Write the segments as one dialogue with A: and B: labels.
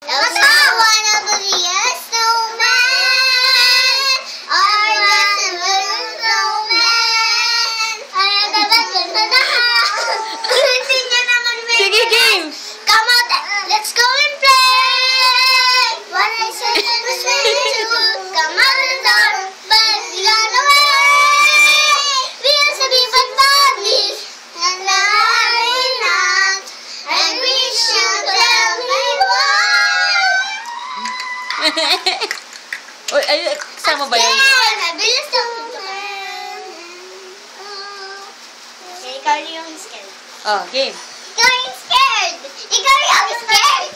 A: Elsa, wanna be a snowman? Or just a little snowman? Ay, hindi niya naman may...
B: Sige, game!
A: Come on, let's go and play! What I said was ready to come out the door, but we got away! We used to be but buddies, and now we're not, and we should tell me why!
B: Uy, ay, kasama ba yun?
A: Nabilis ang ikaw yung scared.
B: Oh, game.
A: Ikaw yung scared! Ikaw yung scared!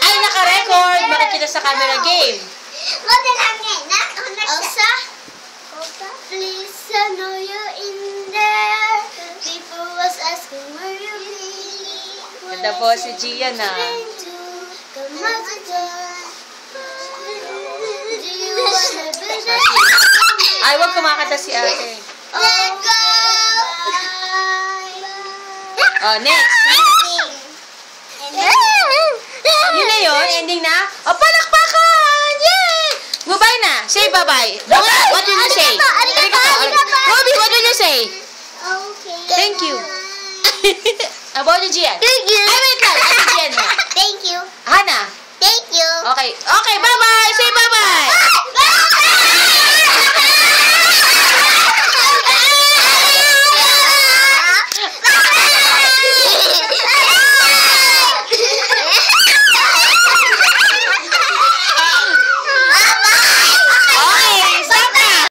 B: Ay, naka-record! Makikita sa camera, game.
A: Buti lang ngayon. Elsa? Please, I know you're in there. People was asking where you be.
B: Ganda po si Gian, ah.
A: Come out the door. Do you wanna be there?
B: Ay, huwag kumakanta si ate.
A: Let go!
B: Oh, next. Yun na yun, ending na. Oh, palakpakan! Yay! Bye-bye na. Say bye-bye. What did you say? Ruby, what did you say?
A: Okay.
B: Thank you. About the Gian.
A: Thank you.
B: Ay, wait lang. Ate Gian na.
A: Thank you.
B: Hana.
A: Thank you.
B: Okay. Okay, bye-bye. Say bye-bye.